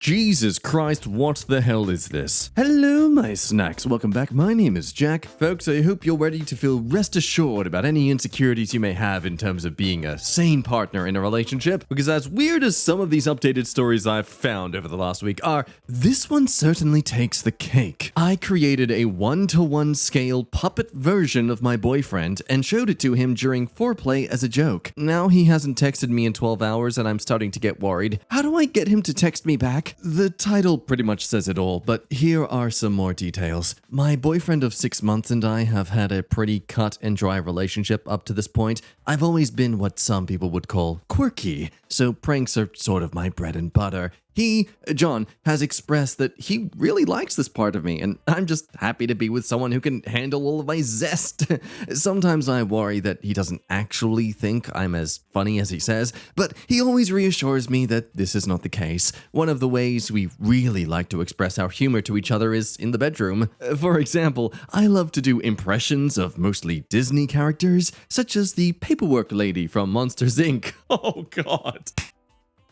Jesus Christ, what the hell is this? Hello, my snacks. Welcome back. My name is Jack. Folks, I hope you're ready to feel rest assured about any insecurities you may have in terms of being a sane partner in a relationship. Because as weird as some of these updated stories I've found over the last week are, this one certainly takes the cake. I created a 1-to-1 scale puppet version of my boyfriend and showed it to him during foreplay as a joke. Now he hasn't texted me in 12 hours and I'm starting to get worried. How do I get him to text me back? The title pretty much says it all, but here are some more details. My boyfriend of 6 months and I have had a pretty cut and dry relationship up to this point. I've always been what some people would call quirky, so pranks are sort of my bread and butter. He, John, has expressed that he really likes this part of me, and I'm just happy to be with someone who can handle all of my zest. Sometimes I worry that he doesn't actually think I'm as funny as he says, but he always reassures me that this is not the case. One of the ways we really like to express our humor to each other is in the bedroom. For example, I love to do impressions of mostly Disney characters, such as the paperwork lady from Monsters, Inc. Oh, God.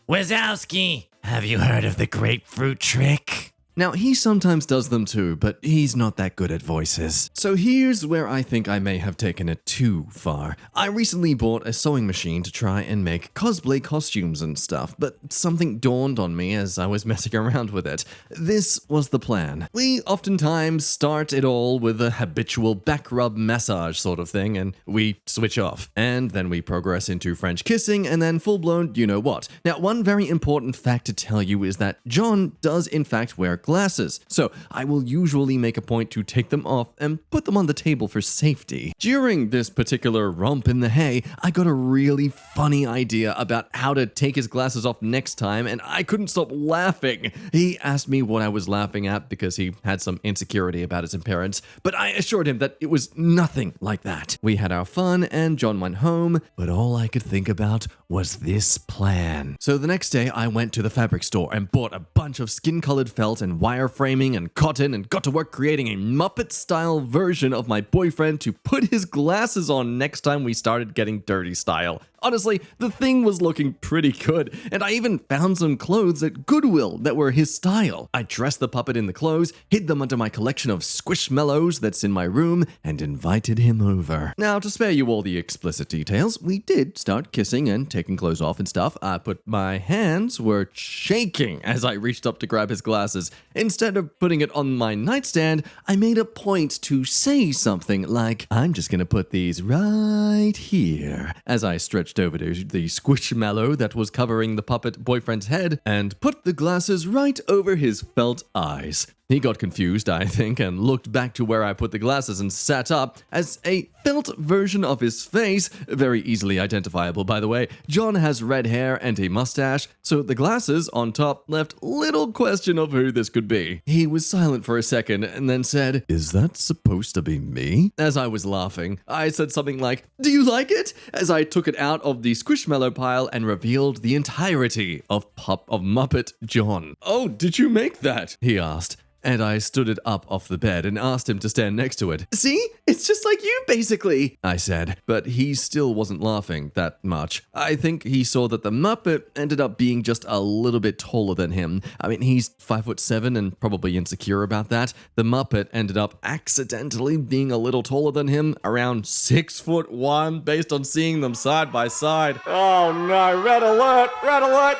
Wazowski, have you heard of the grapefruit trick? Now, he sometimes does them too, but he's not that good at voices. So here's where I think I may have taken it too far. I recently bought a sewing machine to try and make cosplay costumes and stuff, but something dawned on me as I was messing around with it. This was the plan. We oftentimes start it all with a habitual back rub massage sort of thing, and we switch off. And then we progress into French kissing, and then full-blown you-know-what. Now, one very important fact to tell you is that John does in fact wear glasses, so I will usually make a point to take them off and put them on the table for safety. During this particular romp in the hay, I got a really funny idea about how to take his glasses off next time, and I couldn't stop laughing. He asked me what I was laughing at because he had some insecurity about his appearance, but I assured him that it was nothing like that. We had our fun, and John went home, but all I could think about was this plan. So the next day, I went to the fabric store and bought a bunch of skin-colored felt and wireframing and cotton and got to work creating a Muppet-style version of my boyfriend to put his glasses on next time we started getting dirty style. Honestly, the thing was looking pretty good, and I even found some clothes at Goodwill that were his style. I dressed the puppet in the clothes, hid them under my collection of Squishmallows that's in my room, and invited him over. Now, to spare you all the explicit details, we did start kissing and taking clothes off and stuff, but my hands were shaking as I reached up to grab his glasses. Instead of putting it on my nightstand, I made a point to say something like, "I'm just gonna put these right here," as I stretched over to the squishmallow that was covering the puppet boyfriend's head and put the glasses right over his felt eyes. He got confused, I think, and looked back to where I put the glasses and sat up as a felt version of his face, very easily identifiable, by the way. John has red hair and a mustache, so the glasses on top left little question of who this could be. He was silent for a second and then said, "Is that supposed to be me?" As I was laughing, I said something like, "Do you like it?" as I took it out of the squishmallow pile and revealed the entirety of Muppet John. "Oh, did you make that?" he asked. And I stood it up off the bed and asked him to stand next to it. "See? It's just like you, basically," I said. But he still wasn't laughing that much. I think he saw that the Muppet ended up being just a little bit taller than him. I mean, he's 5'7" and probably insecure about that. The Muppet ended up accidentally being a little taller than him, around 6'1", based on seeing them side by side. Oh no, red alert,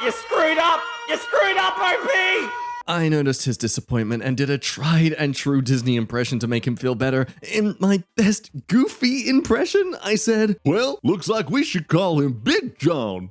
you screwed up, OP! I noticed his disappointment and did a tried and true Disney impression to make him feel better. In my best goofy impression, I said, "Well, looks like we should call him Big John."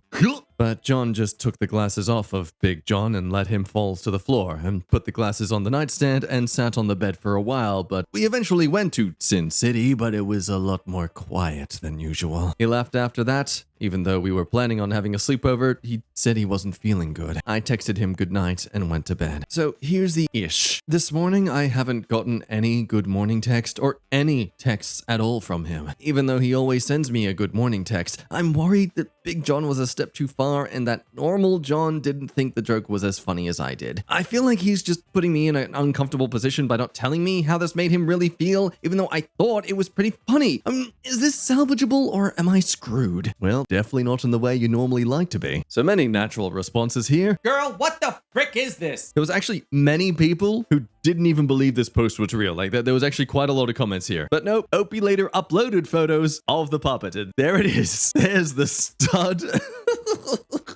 But John just took the glasses off of Big John and let him fall to the floor and put the glasses on the nightstand and sat on the bed for a while, but we eventually went to Sin City, but it was a lot more quiet than usual. He left after that. Even though we were planning on having a sleepover, he said he wasn't feeling good. I texted him goodnight and went to bed. So here's the ish. This morning, I haven't gotten any good morning text or any texts at all from him. Even though he always sends me a good morning text, I'm worried that Big John was a step too far and that normal John didn't think the joke was as funny as I did. I feel like he's just putting me in an uncomfortable position by not telling me how this made him really feel, even though I thought it was pretty funny. Is this salvageable or am I screwed? Well, definitely not in the way you normally like to be. So many natural responses here. Girl, what the frick is this? There was actually many people who didn't even believe this post was real. Like, there was actually quite a lot of comments here. But nope, Opie later uploaded photos of the puppet, and there it is. There's the stud.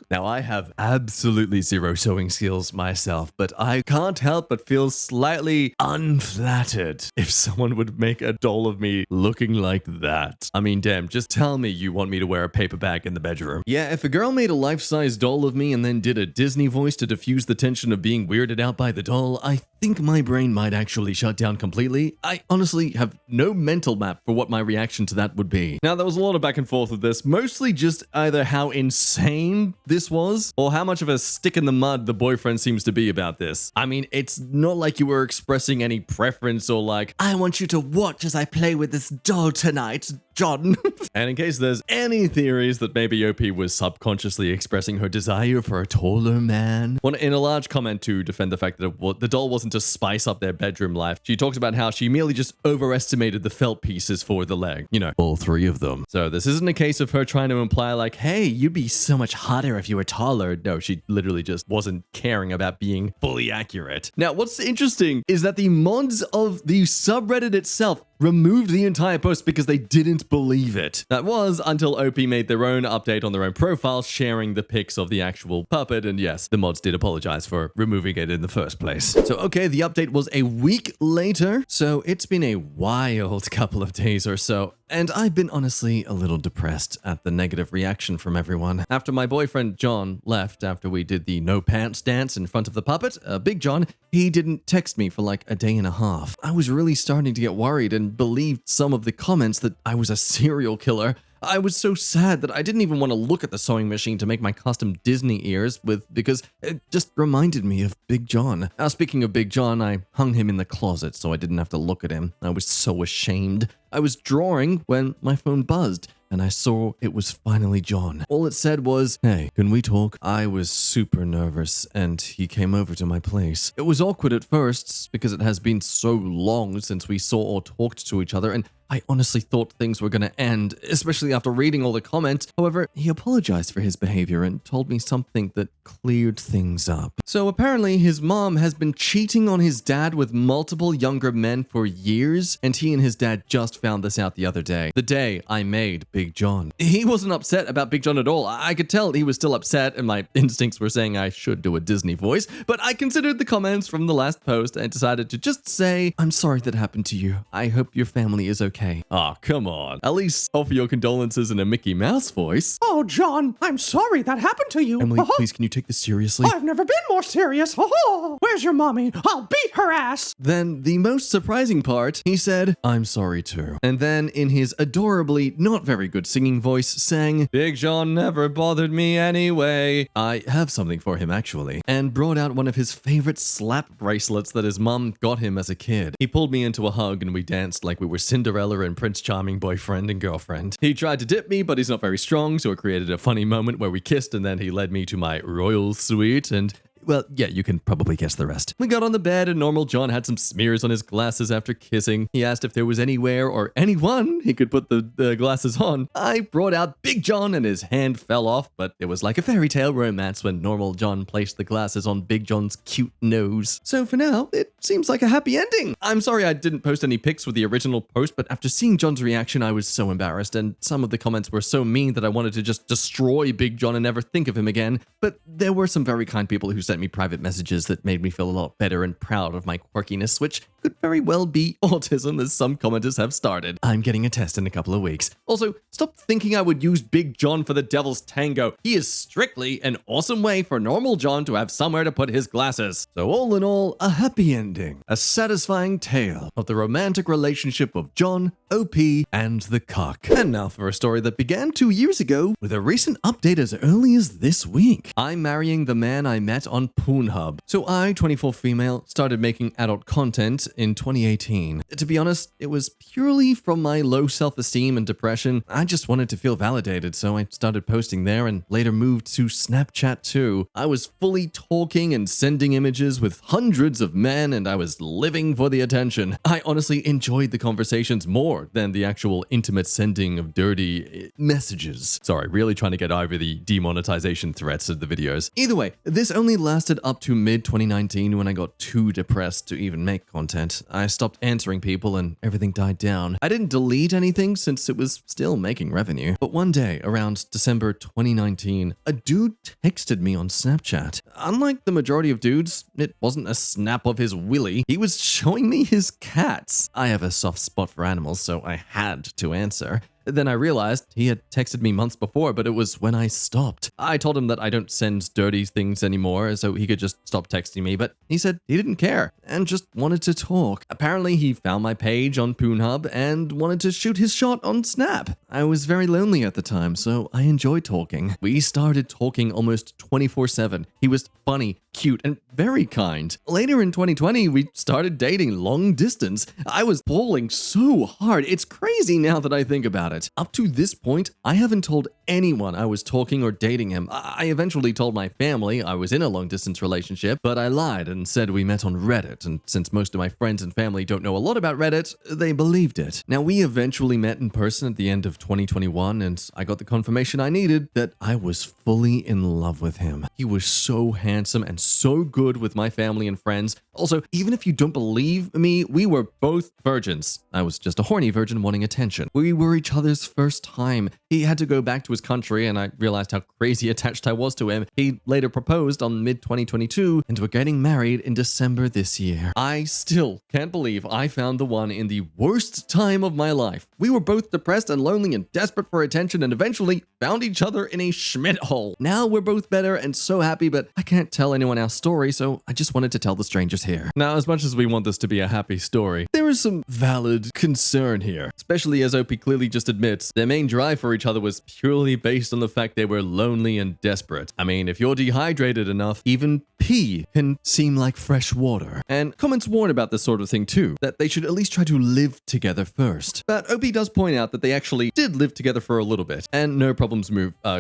Now, I have absolutely zero sewing skills myself, but I can't help but feel slightly unflattered if someone would make a doll of me looking like that. I mean, damn, just tell me you want me to wear a paper bag in the bedroom. Yeah, if a girl made a life-size doll of me and then did a Disney voice to diffuse the tension of being weirded out by the doll, I think my brain might actually shut down completely. I honestly have no mental map for what my reaction to that would be. Now, there was a lot of back and forth with this, mostly just either how insane this was or how much of a stick in the mud the boyfriend seems to be about this. I mean, it's not like you were expressing any preference or like, I want you to watch as I play with this doll tonight, John. And in case there's any theories that maybe OP was subconsciously expressing her desire for a taller man, in a large comment to defend the fact that the doll wasn't to spice up their bedroom life, she talks about how she merely just overestimated the felt pieces for the leg. You know, all three of them. So this isn't a case of her trying to imply like, hey, you'd be so much hotter if you were taller. No, she literally just wasn't caring about being fully accurate. Now, what's interesting is that the mods of the subreddit itself removed the entire post because they didn't believe it. That was until OP made their own update on their own profile, sharing the pics of the actual puppet, and yes, the mods did apologize for removing it in the first place. So okay, the update was a week later, so it's been a wild couple of days or so, and I've been honestly a little depressed at the negative reaction from everyone. After my boyfriend John left after we did the no pants dance in front of the puppet, Big John, he didn't text me for like a day and a half. I was really starting to get worried and believed some of the comments that I was a serial killer. I was so sad that I didn't even want to look at the sewing machine to make my custom Disney ears with because it just reminded me of Big John. Now, speaking of Big John, I hung him in the closet so I didn't have to look at him. I was so ashamed. I was drawing when my phone buzzed, and I saw it was finally John. All it said was, hey, can we talk? I was super nervous, and he came over to my place. It was awkward at first, because it has been so long since we saw or talked to each other, and I honestly thought things were going to end, especially after reading all the comments. However, he apologized for his behavior and told me something that cleared things up. So apparently his mom has been cheating on his dad with multiple younger men for years, and he and his dad just found this out the other day. The day I made Big John. He wasn't upset about Big John at all. I could tell he was still upset, and my instincts were saying I should do a Disney voice, but I considered the comments from the last post and decided to just say, I'm sorry that happened to you. I hope your family is okay. Aw, come on. At least offer your condolences in a Mickey Mouse voice. Oh, John, I'm sorry that happened to you. Emily, please, can you take this seriously? I've never been more serious. Where's your mommy? I'll beat her ass. Then the most surprising part, he said, I'm sorry too. And then in his adorably not very good singing voice sang, Big John never bothered me anyway. I have something for him actually. And brought out one of his favorite slap bracelets that his mom got him as a kid. He pulled me into a hug and we danced like we were Cinderella and Prince Charming boyfriend and girlfriend. He tried to dip me, but he's not very strong, so it created a funny moment where we kissed and then he led me to my royal suite and well, yeah, you can probably guess the rest. We got on the bed and normal John had some smears on his glasses after kissing. He asked if there was anywhere or anyone he could put the glasses on. I brought out Big John and his hand fell off, but it was like a fairy tale romance when normal John placed the glasses on Big John's cute nose. So for now, it seems like a happy ending. I'm sorry I didn't post any pics with the original post, but after seeing John's reaction, I was so embarrassed, and some of the comments were so mean that I wanted to just destroy Big John and never think of him again. But there were some very kind people who sent me private messages that made me feel a lot better and proud of my quirkiness, which could very well be autism, as some commenters have started. I'm getting a test in a couple of weeks. Also, stop thinking I would use Big John for the devil's tango. He is strictly an awesome way for normal John to have somewhere to put his glasses. So all in all, a happy ending. A satisfying tale of the romantic relationship of John, OP, and the cock. And now for a story that began 2 years ago with a recent update as early as this week. I'm marrying the man I met on Pornhub. So I, 24 female, started making adult content in 2018. To be honest, it was purely from my low self-esteem and depression. I just wanted to feel validated, so I started posting there and later moved to Snapchat too. I was fully talking and sending images with hundreds of men, and I was living for the attention. I honestly enjoyed the conversations more than the actual intimate sending of dirty messages. Sorry, really trying to get over the demonetization threats of the videos. Either way, this only lasted up to mid-2019 when I got too depressed to even make content. I stopped answering people and everything died down. I didn't delete anything since it was still making revenue. But one day, around December 2019, a dude texted me on Snapchat. Unlike the majority of dudes, it wasn't a snap of his willy. He was showing me his cats. I have a soft spot for animals, so I had to answer. Then I realized he had texted me months before, but it was when I stopped. I told him that I don't send dirty things anymore, so he could just stop texting me, but he said he didn't care and just wanted to talk. Apparently, he found my page on Pornhub and wanted to shoot his shot on Snap. I was very lonely at the time, so I enjoyed talking. We started talking almost 24/7. He was funny, cute, and very kind. Later in 2020, we started dating long distance. I was balling so hard. It's crazy now that I think about it. Up to this point, I haven't told anyone I was talking or dating him. I eventually told my family I was in a long-distance relationship, but I lied and said we met on Reddit, and since most of my friends and family don't know a lot about Reddit, they believed it. Now, we eventually met in person at the end of 2021, and I got the confirmation I needed that I was fully in love with him. He was so handsome and so good with my family and friends. Also, even if you don't believe me, we were both virgins. I was just a horny virgin wanting attention. We were each other's first time. He had to go back to his country, and I realized how crazy attached I was to him. He later proposed on mid-2022, and we're getting married in December this year. I still can't believe I found the one in the worst time of my life. We were both depressed and lonely and desperate for attention, and eventually found each other in a Schmidt hole. Now we're both better and so happy, but I can't tell anyone our story, so I just wanted to tell the strangers here. Now, as much as we want this to be a happy story, there is some valid concern here, especially as OP clearly just admits their main drive for each other was purely based on the fact they were lonely and desperate. I mean, if you're dehydrated enough, even pee can seem like fresh water. And comments warn about this sort of thing too, that they should at least try to live together first. But OP does point out that they actually did live together for a little bit, and no problems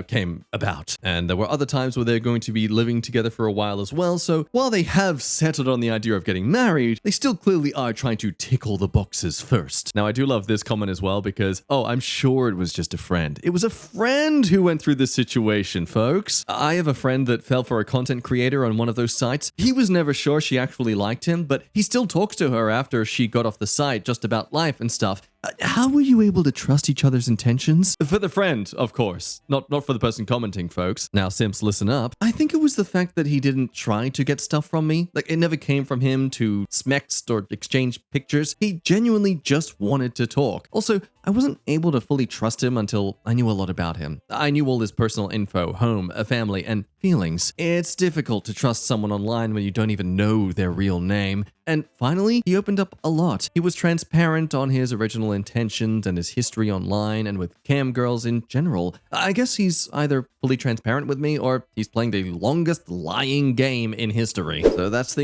came about. And there were other times where they're going to be living together for a while as well, so while they have settled on the idea of getting married, they still clearly are trying to tick all the boxes first. Now, I do love this comment as well because, I'm sure it was just a friend. It was a friend who went through this situation, folks. I have a friend that fell for a content creator on one of those sites. He was never sure she actually liked him, but he still talks to her after she got off the site just about life and stuff. How were you able to trust each other's intentions? For the friend, of course. Not for the person commenting, folks. Now, simps, listen up. I think it was the fact that he didn't try to get stuff from me. Like, it never came from him to smext or exchange pictures. He genuinely just wanted to talk. Also, I wasn't able to fully trust him until I knew a lot about him. I knew all his personal info, home, a family, and feelings. It's difficult to trust someone online when you don't even know their real name. And finally, he opened up a lot. He was transparent on his original intentions and his history online and with cam girls in general. I guess he's either fully transparent with me or he's playing the longest lying game in history. So that's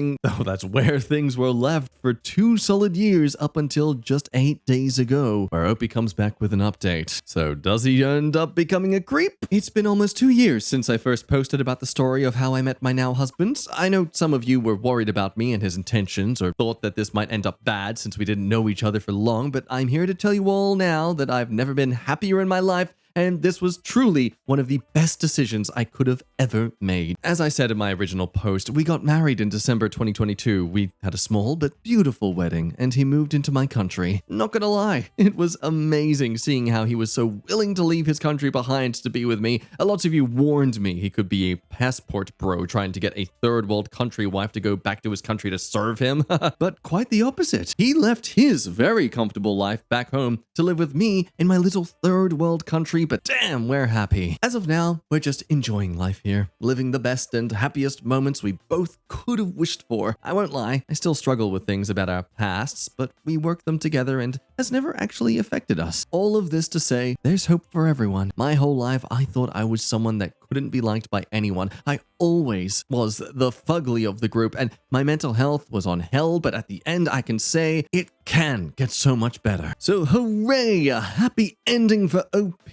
where things were left for 2 solid years up until just 8 days ago, where Opie comes back with an update. So does he end up becoming a creep? It's been almost 2 years since I first posted about the story of how I met my now husband. I know some of you were worried about me and his intentions, or thought that this might end up bad since we didn't know each other for long, but I'm here to tell you all now that I've never been happier in my life, and this was truly one of the best decisions I could have ever made. As I said in my original post, we got married in December 2022. We had a small but beautiful wedding, and he moved into my country. Not gonna lie, it was amazing seeing how he was so willing to leave his country behind to be with me. A lot of you warned me he could be a passport bro trying to get a third world country wife to go back to his country to serve him. But quite the opposite. He left his very comfortable life back home to live with me in my little third world country, but damn, we're happy. As of now, we're just enjoying life here, living the best and happiest moments we both could have wished for. I won't lie, I still struggle with things about our pasts, but we work them together and has never actually affected us. All of this to say, there's hope for everyone. My whole life, I thought I was someone that couldn't be liked by anyone. I always was the fugly of the group, and my mental health was on hell, but at the end I can say it can get so much better. So hooray, a happy ending for OP.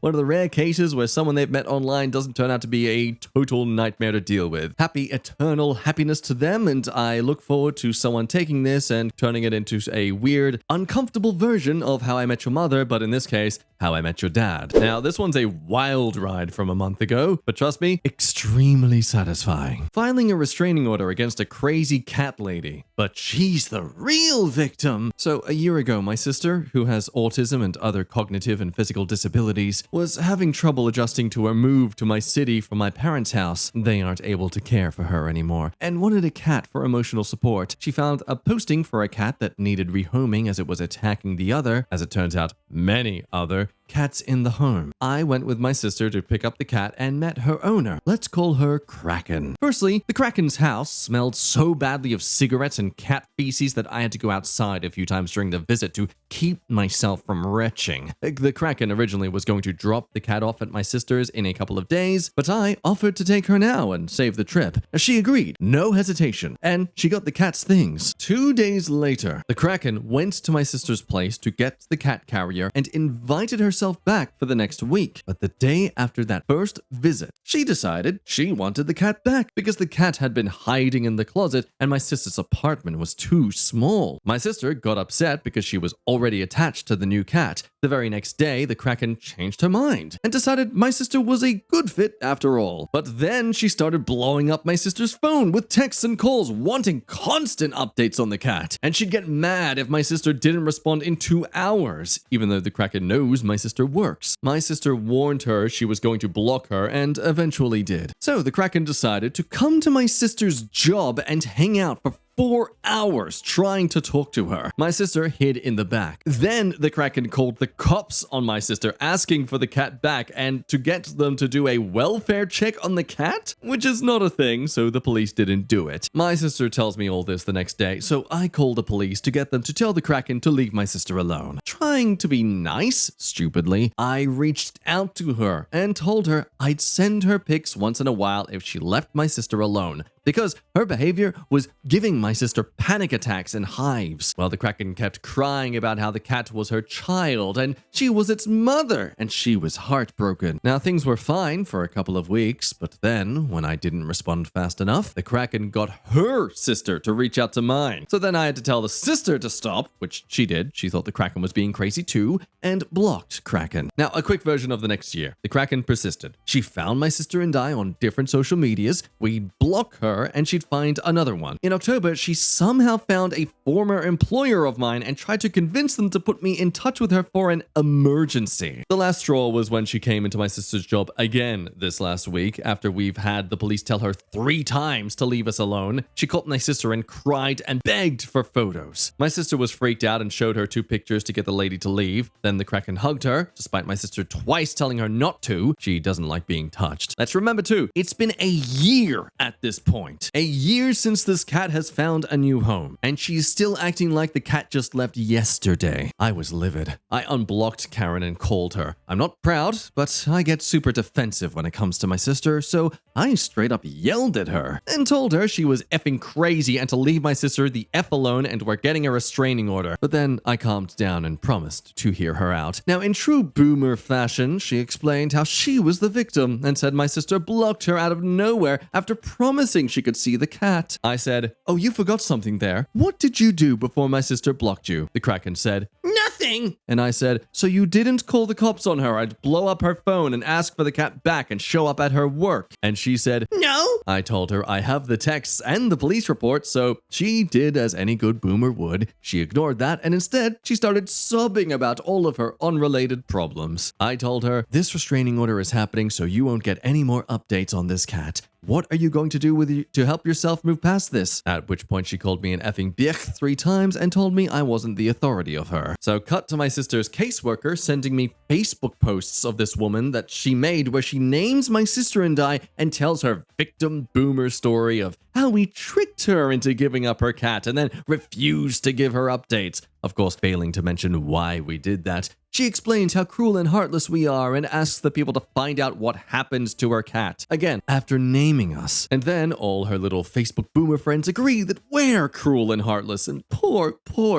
One of the rare cases where someone they've met online doesn't turn out to be a total nightmare to deal with. Happy eternal happiness to them, and I look forward to someone taking this and turning it into a weird, uncomfortable version of How I Met Your Mother, but in this case, How I Met Your Dad. Now, this one's a wild ride from a month ago, but trust me, extremely satisfying. Filing a restraining order against a crazy cat lady, but she's the real victim. So a year ago, my sister, who has autism and other cognitive and physical disabilities, was having trouble adjusting to her move to my city from my parents' house. They aren't able to care for her anymore, and wanted a cat for emotional support. She found a posting for a cat that needed rehoming as it was attacking the other, as it turns out, many other cats in the home. I went with my sister to pick up the cat and met her owner. Let's call her Kraken. Firstly, the Kraken's house smelled so badly of cigarettes and cat feces that I had to go outside a few times during the visit to keep myself from retching. The Kraken originally was going to drop the cat off at my sister's in a couple of days, but I offered to take her now and save the trip. She agreed, no hesitation, and she got the cat's things. 2 days later, the Kraken went to my sister's place to get the cat carrier and invited herself back for the next week. But the day after that first visit, she decided she wanted the cat back because the cat had been hiding in the closet and my sister's apartment was too small. My sister got upset because she was already attached to the new cat. The very next day, the Kraken changed her mind and decided my sister was a good fit after all. But then she started blowing up my sister's phone with texts and calls, wanting constant updates on the cat. And she'd get mad if my sister didn't respond in 2 hours, even though the Kraken knows my sister works. My sister warned her she was going to block her and eventually did. So the Kraken decided to come to my sister's job and hang out for 4 hours trying to talk to her. My sister hid in the back. Then the Kraken called the cops on my sister, asking for the cat back and to get them to do a welfare check on the cat, which is not a thing, so the police didn't do it. My sister tells me all this the next day, so I call the police to get them to tell the Kraken to leave my sister alone. Trying to be nice, stupidly, I reached out to her and told her I'd send her pics once in a while if she left my sister alone, because her behavior was giving my sister panic attacks and hives, while the Kraken kept crying about how the cat was her child and she was its mother, and she was heartbroken. Now, things were fine for a couple of weeks, but then, when I didn't respond fast enough, the Kraken got her sister to reach out to mine. So then I had to tell the sister to stop, which she did. She thought the Kraken was being crazy too, and blocked Kraken. Now, a quick version of the next year. The Kraken persisted. She found my sister and I on different social medias. We'd block her and she'd find another one. In October, she somehow found a former employer of mine and tried to convince them to put me in touch with her for an emergency. The last straw was when she came into my sister's job again this last week after we've had the police tell her 3 times to leave us alone. She called my sister and cried and begged for photos. My sister was freaked out and showed her 2 pictures to get the lady to leave. Then the Kraken hugged her, despite my sister twice telling her not to. She doesn't like being touched. Let's remember too, it's been a year at this point. A year since this cat has found a new home, and she's still acting like the cat just left yesterday. I was livid. I unblocked Karen and called her. I'm not proud, but I get super defensive when it comes to my sister, so I straight up yelled at her and told her she was effing crazy and to leave my sister the F alone and we're getting a restraining order. But then I calmed down and promised to hear her out. Now, in true boomer fashion, she explained how she was the victim and said my sister blocked her out of nowhere after promising she could see the cat. I said, "Oh, you forgot something there. What did you do before my sister blocked you?" The Kraken said, "Nothing." And I said, "So you didn't call the cops on her? I'd blow up her phone and ask for the cat back and show up at her work." And she said, "No." I told her I have the texts and the police report, so she did as any good boomer would. She ignored that and instead she started sobbing about all of her unrelated problems. I told her, "This restraining order is happening so you won't get any more updates on this cat. What are you going to do to help yourself move past this?" At which point she called me an effing bitch 3 times and told me I wasn't the authority of her. So cut to my sister's caseworker sending me Facebook posts of this woman that she made where she names my sister and I and tells her victim boomer story of how we tricked her into giving up her cat and then refused to give her updates. Of course, failing to mention why we did that. She explains how cruel and heartless we are and asks the people to find out what happened to her cat. Again, after naming us. And then all her little Facebook boomer friends agree that we're cruel and heartless and poor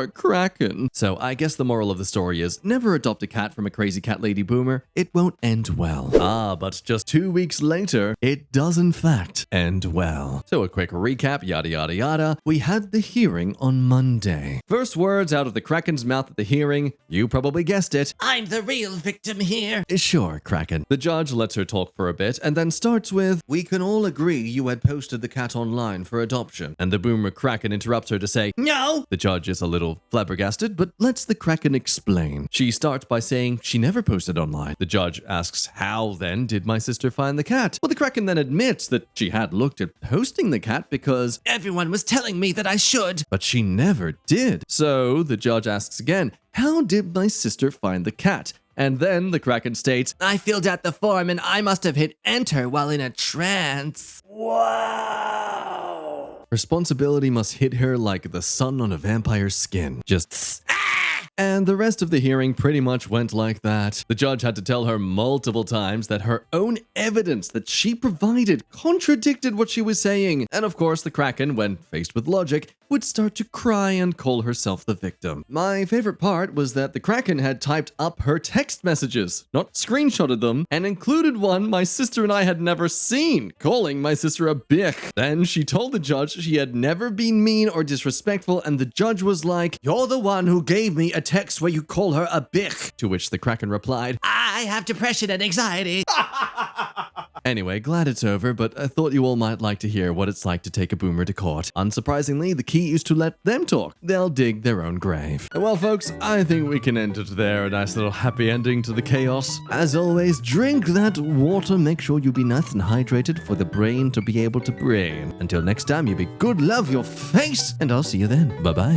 Kraken. So I guess the moral of the story is never adopt a cat from a crazy cat lady boomer. It won't end well. But just 2 weeks later, it does in fact end well. So a quick recap, yada yada yada. We had the hearing on Monday. First words out of the Kraken's mouth at the hearing, you probably guessed it. I'm the real victim here. Sure, Kraken. The judge lets her talk for a bit and then starts with, "We can all agree you had posted the cat online for adoption." And the boomer Kraken interrupts her to say, No. The judge is a little flabbergasted, but lets the Kraken explain. She starts by saying she never posted online. The judge asks, "How then did my sister find the cat?" Well, the Kraken then admits that she had looked at posting the cat because Everyone was telling me that I should. but she never did. So the judge asks again, "How did my sister find the cat?" And then the Kraken states, I filled out the form and I must have hit enter while in a trance. Wow. responsibility must hit her like the sun on a vampire's skin. Just And the rest of the hearing pretty much went like that. The judge had to tell her multiple times that her own evidence that she provided contradicted what she was saying. And of course, the Kraken, when faced with logic, would start to cry and call herself the victim. My favorite part was that the Kraken had typed up her text messages, not screenshotted them, and included one my sister and I had never seen, calling my sister a bitch. Then she told the judge she had never been mean or disrespectful, and the judge was like, "You're the one who gave me a text where you call her a bitch." To which the Kraken replied, I have depression and anxiety. Anyway, glad it's over, but I thought you all might like to hear what it's like to take a boomer to court. Unsurprisingly, the key is to let them talk. They'll dig their own grave. Well, folks, I think we can end it there. A nice little happy ending to the chaos. As always, drink that water. Make sure you be nice and hydrated for the brain to be able to brain. Until next time, you be good, love your face, and I'll see you then. Bye-bye.